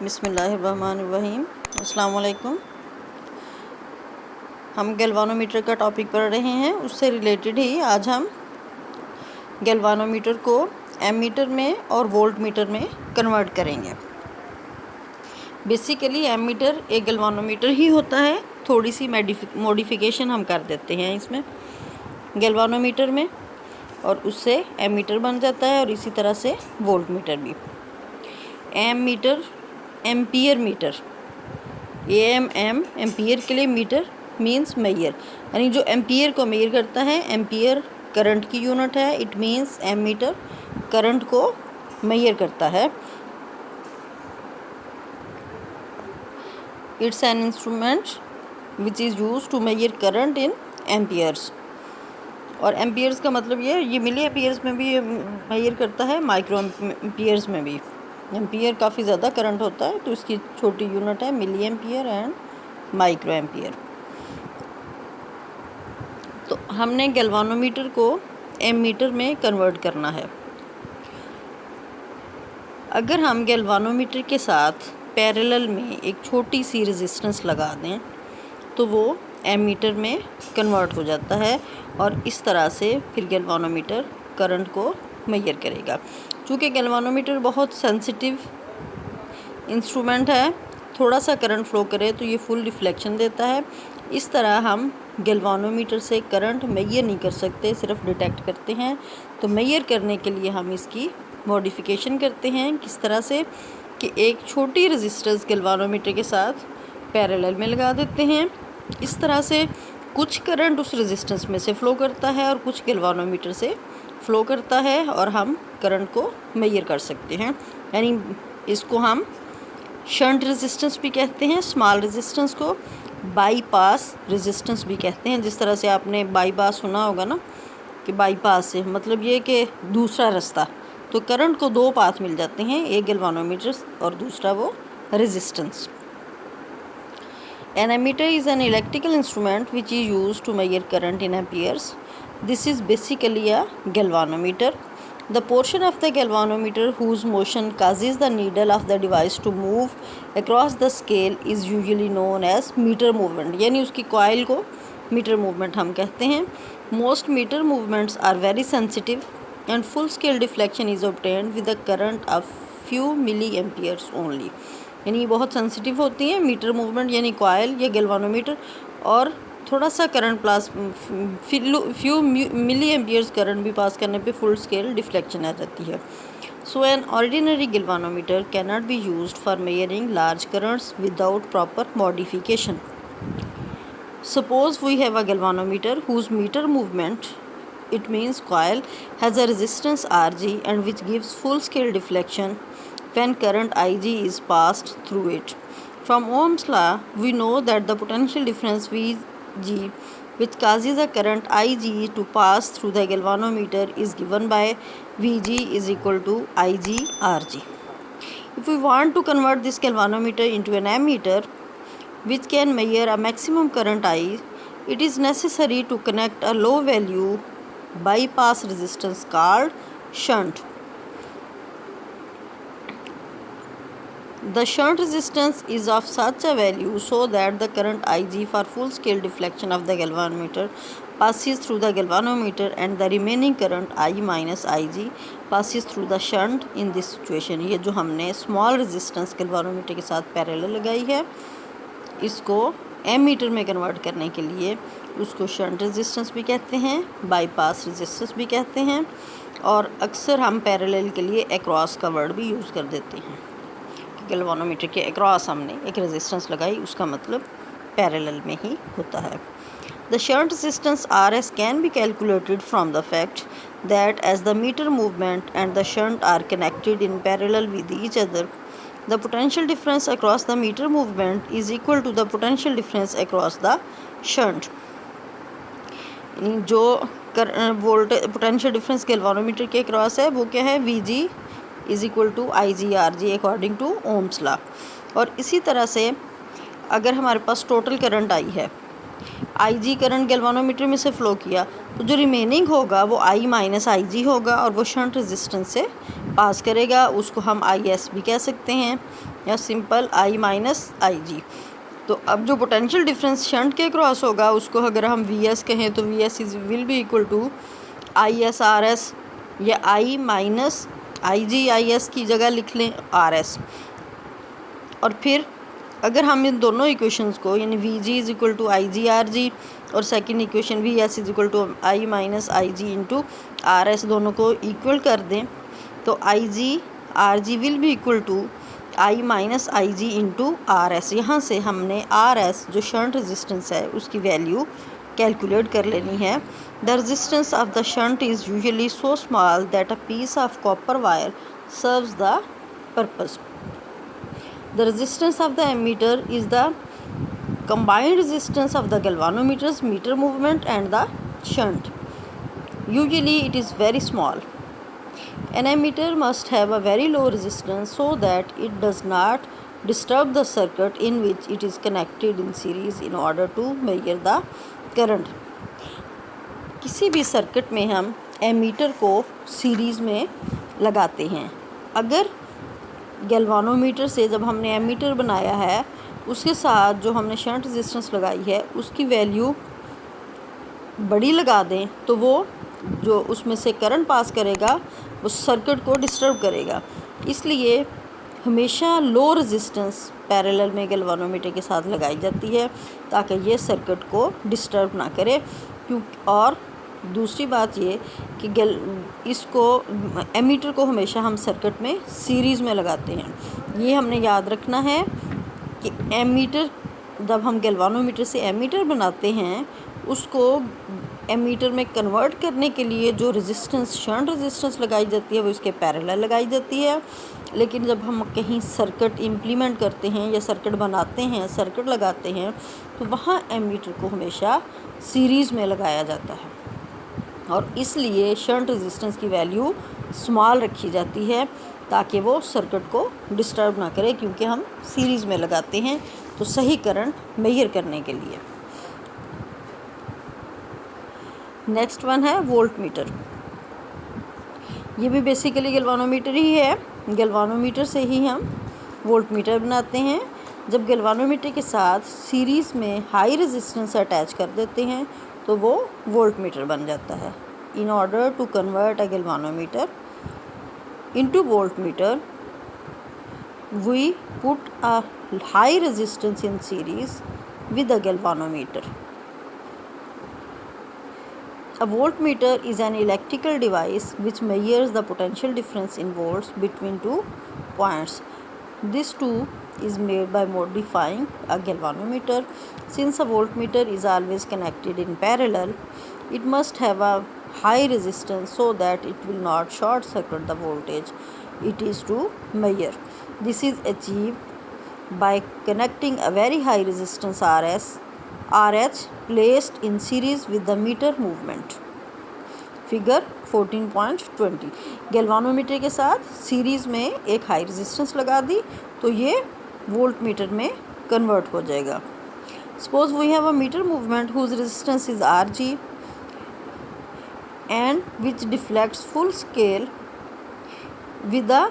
बिस्मिल्लाहिर्रहमानिर्रहीम। अस्सलाम वालेकुम। हम गैल्वानोमीटर का टॉपिक पढ़ रहे हैं, उससे रिलेटेड ही आज हम गैल्वानोमीटर को एमीटर में और वोल्ट मीटर में कन्वर्ट करेंगे। बेसिकली एमीटर एक गैल्वानोमीटर ही होता है, थोड़ी सी मॉडिफिकेशन हम कर देते हैं इसमें गैल्वानोमीटर में, और उससे एमीटर बन जाता है, और इसी तरह से वोल्ट मीटर भी। एमीटर एम्पियर मीटर, एम्पियर के लिए मीटर मींस मेयर, यानी जो एम्पियर को मेयर करता है। एम्पियर करंट की यूनिट है, इट मींस एमीटर करंट को मेयर करता है। It's an instrument which is use to measure current in amperes. और एम्पियर्स का मतलब ये मिली एम्पियर्स में भी मेयर करता है, माइक्रो एम्पियर्स में भी। एम्पियर काफ़ी ज़्यादा करंट होता है, तो इसकी छोटी यूनिट है milliampere and microampere. तो हमने गैल्वानोमीटर को एमीटर में कन्वर्ट करना है। अगर हम गैल्वानोमीटर के साथ पैरेलल में एक छोटी सी रेजिस्टेंस लगा दें तो वो एमीटर में कन्वर्ट हो जाता है, और इस तरह से फिर गैल्वानोमीटर करंट को मेजर करेगा। चूँकि गैल्वानोमीटर बहुत सेंसिटिव इंस्ट्रूमेंट है, थोड़ा सा करंट फ्लो करे तो ये फुल रिफ्लेक्शन देता है। इस तरह हम गैल्वानोमीटर से करंट मेजर नहीं कर सकते, सिर्फ डिटेक्ट करते हैं। तो मेजर करने के लिए हम इसकी मॉडिफिकेशन करते हैं, किस तरह से कि एक छोटी रेजिस्टेंस गैल्वानोमीटर के साथ पैरेलल में लगा देते हैं। इस तरह से कुछ करंट उस रेजिस्टेंस में से फ़्लो करता है और कुछ गैल्वानोमीटर से फ़्लो करता है, और हम करंट को मेजर कर सकते हैं। यानी इसको हम शंट रेजिस्टेंस भी कहते हैं, स्मॉल रेजिस्टेंस को बाईपास रेजिस्टेंस भी कहते हैं। जिस तरह से आपने बाईपास सुना होगा ना, कि बाईपास से मतलब ये कि दूसरा रास्ता, तो करंट को दो पाथ मिल जाते हैं, एक गैल्वानोमीटर और दूसरा वो resistance. An ammeter is an electrical instrument which is used to measure current in amperes. This is basically a galvanometer. The portion of the galvanometer whose motion causes the needle of the device to move across the scale is usually known as meter movement. यानी उसकी coil को meter movement हम कहते हैं। Most meter movements are very sensitive and full scale deflection is obtained with a current of few milliamperes only. यानी बहुत sensitive होती हैं मीटर मूवमेंट, यानी कॉयल या गैल्वानोमीटर, और थोड़ा सा करंट प्लस फ्यू मिली एम्पियर्स करंट भी पास करने पे फुल स्केल डिफ्लेक्शन आ जाती है। So an ordinary galvanometer can not be used for measuring large currents without proper modification. Suppose we have a galvanometer whose meter movement, it means coil, has a resistance Rg and which gives full scale deflection when current Ig is passed through it. From Ohm's law, we know that the potential difference Vg, which causes the current Ig to pass through the galvanometer, is given by Vg is equal to Ig Rg. If we want to convert this galvanometer into an ammeter, which can measure a maximum current I, it is necessary to connect a low value bypass resistance called shunt. The shunt resistance is of such a value so that the current Ig for full scale deflection of the galvanometer passes through the galvanometer and the remaining current I minus Ig passes through the shunt in this situation. ये जो हमने small resistance galvanometer के साथ parallel लगाई है, इसको ammeter में convert करने के लिए उसको शंट रेजिस्टेंस भी कहते हैं, बाईपास रेजिस्टेंस भी कहते हैं, और अक्सर हम पैरेलल के लिए अक्रॉस का वर्ड भी यूज़ कर देते हैं। गैल्वानोमीटर के अक्रॉस हमने एक रेजिस्टेंस लगाई, उसका मतलब पैरेलल में ही होता है। The shunt resistance Rs can be calculated from the fact that as the meter movement and the shunt are connected in parallel with each other, the potential difference across the meter movement is equal to the potential difference across the shunt. जो voltage potential difference galvanometer के across है वो क्या है, Vg is equal to Ig according to Ohm's law. और इसी तरह से अगर हमारे पास टोटल करंट आई है, IG करंट गैल्वानोमीटर में से फ़्लो किया, तो जो रिमेनिंग होगा वो I माइनस IG होगा और वो शंट रेजिस्टेंस से पास करेगा, उसको हम IS भी कह सकते हैं या सिंपल I माइनस IG। तो अब जो पोटेंशियल डिफरेंस शंट के क्रॉस होगा उसको अगर हम VS कहें तो VS will be equal to IS RS, या I माइनस IG IS की जगह लिख लें RS। और फिर अगर हम इन दोनों इक्वेशंस को यानी VG is equal to IG RG और second equation VS is equal to I minus IG into RS दोनों को इक्वल कर दें तो IG RG will be equal to I minus IG into RS। यहाँ से हमने RS जो शंट रेजिस्टेंस है उसकी वैल्यू कैलकुलेट कर लेनी है। The resistance of the shunt is usually so small that a piece of copper wire serves the purpose. The resistance of the ammeter is the combined resistance of the galvanometer's meter movement and the shunt. Usually it is very small. An ammeter must have a very low resistance so that it does not disturb the circuit in which it is connected in series in order to measure the current. किसी भी circuit में हम ammeter को series में लगाते हैं। अगर galvanometer से जब हमने एमीटर बनाया है उसके साथ जो हमने शंट रेजिस्टेंस लगाई है उसकी वैल्यू बड़ी लगा दें तो वो जो उसमें से करंट पास करेगा वो सर्किट को डिस्टर्ब करेगा। इसलिए हमेशा लो रेजिस्टेंस पैरेलल में गैल्वानोमीटर के साथ लगाई जाती है ताकि ये सर्किट को डिस्टर्ब ना करे। और दूसरी बात ये कि इसको एमीटर को हमेशा हम सर्किट में सीरीज़ में लगाते हैं। ये हमने याद रखना है कि एमीटर जब हम गैल्वानोमीटर से एमीटर बनाते हैं उसको एमीटर में कन्वर्ट करने के लिए जो रेजिस्टेंस शंट रेजिस्टेंस लगाई जाती है वो इसके पैरेलल लगाई जाती है। लेकिन जब हम कहीं सर्किट इम्प्लीमेंट करते हैं या सर्किट बनाते हैं सर्किट लगाते हैं तो वहाँ एमीटर को हमेशा सीरीज़ में लगाया जाता है और इसलिए शंट रेजिस्टेंस की वैल्यू स्मॉल रखी जाती है ताकि वो सर्किट को डिस्टर्ब ना करे, क्योंकि हम सीरीज़ में लगाते हैं तो सही करंट मेजर करने के लिए। नेक्स्ट वन है वोल्ट मीटर। ये भी बेसिकली गैल्वानोमीटर ही है। गैल्वानोमीटर से ही हम वोल्ट मीटर बनाते हैं। जब गैल्वानोमीटर के साथ सीरीज़ में हाई रेजिस्टेंस अटैच कर देते हैं तो वो वोल्ट मीटर बन जाता है। In order to convert a galvanometer into voltmeter we put a high resistance in series with a galvanometer. A voltmeter is an electrical device which measures the potential difference in volts between two points. This too is made by modifying a galvanometer. Since a voltmeter is always connected in parallel, it must have a high resistance so that it will not short circuit the voltage it is to measure. This is achieved by connecting a very high resistance RH placed in series with the meter movement. Figure 14.20। Galvanometer के साथ series में एक high resistance लगा दी तो ये volt meter में convert हो जाएगा। Suppose we have a meter movement whose resistance is RG and which deflects full scale with the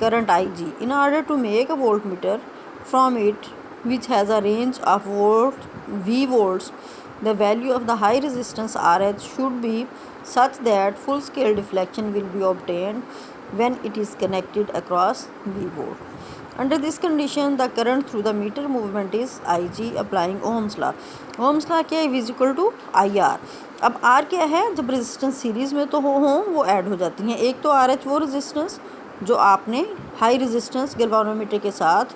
current IG. In order to make a voltmeter from it which has a range of V volts, the value of the high resistance RH should be such that full scale deflection will be obtained when it is connected across V volt. Under this condition, the current through the meter movement is IG applying Ohm's law. Ohm's law क्या है? V is equal to IR. अब R क्या है? जब resistance series में तो हो वो ऐड हो जाती हैं। एक तो RH वो रेजिस्टेंस जो आपने हाई रेजिस्टेंस गैल्वानोमीटर के साथ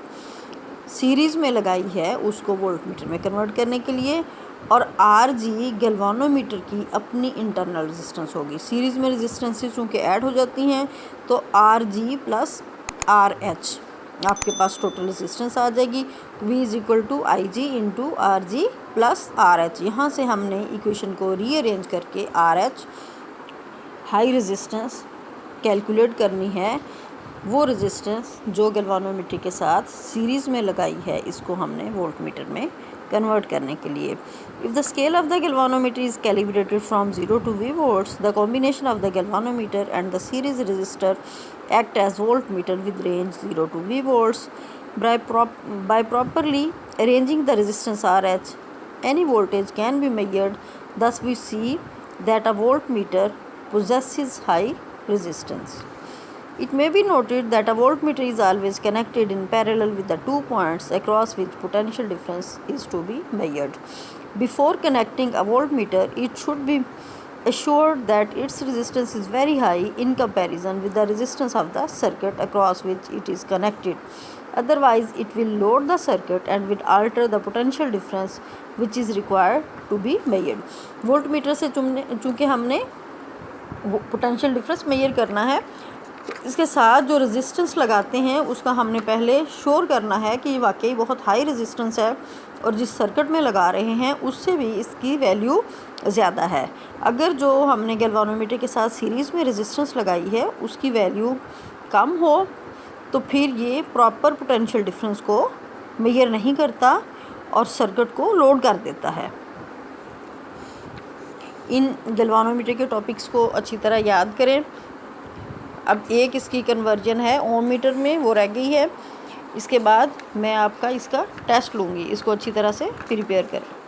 सीरीज़ में लगाई है उसको वोल्टमीटर में कन्वर्ट करने के लिए, और RG गैल्वानोमीटर की अपनी इंटरनल रेजिस्टेंस होगी। सीरीज़ में रेजिस्टेंसेस चूँकि ऐड हो जाती हैं तो RG प्लस RH आपके पास टोटल रेजिस्टेंस आ जाएगी। V is equal to IG into RG plus RH। यहाँ से हमने इक्वेशन को रीअरेंज करके RH हाई रेजिस्टेंस कैलकुलेट करनी है। वो रेजिस्टेंस जो गैल्वानोमीटर के साथ सीरीज़ में लगाई है इसको हमने वोल्टमीटर में कन्वर्ट करने के लिए। If the scale of the galvanometer is calibrated from 0 to V volts, the combination of the galvanometer and the series register act as voltmeter with range 0 to V volts. By properly arranging the resistance RH, any voltage can be measured. Thus, we see that a voltmeter possesses high resistance. It may be noted that a voltmeter is always connected in parallel with the 2 points across which potential difference is to be measured. Before connecting a voltmeter, it should be assured that its resistance is very high in comparison with the resistance of the circuit across which it is connected. Otherwise, it will load the circuit and will alter the potential difference which is required to be measured. Voltmeter से चूँकि हमने potential difference measure करना है, इसके साथ जो resistance लगाते हैं उसका हमने पहले श्योर करना है कि वाकई बहुत हाई रेजिस्टेंस है और जिस सर्किट में लगा रहे हैं उससे भी इसकी वैल्यू ज़्यादा है। अगर जो हमने गैल्वानोमीटर के साथ सीरीज़ में रेजिस्टेंस लगाई है उसकी वैल्यू कम हो तो फिर ये प्रॉपर पोटेंशियल डिफरेंस को मेजर नहीं करता और सर्किट को लोड कर देता है। इन गैल्वानोमीटर के टॉपिक्स को अच्छी तरह याद करें। अब एक इसकी कन्वर्जन है ओम मीटर में, वो रह गई है। इसके बाद मैं आपका इसका टेस्ट लूँगी, इसको अच्छी तरह से प्रिपेयर करें।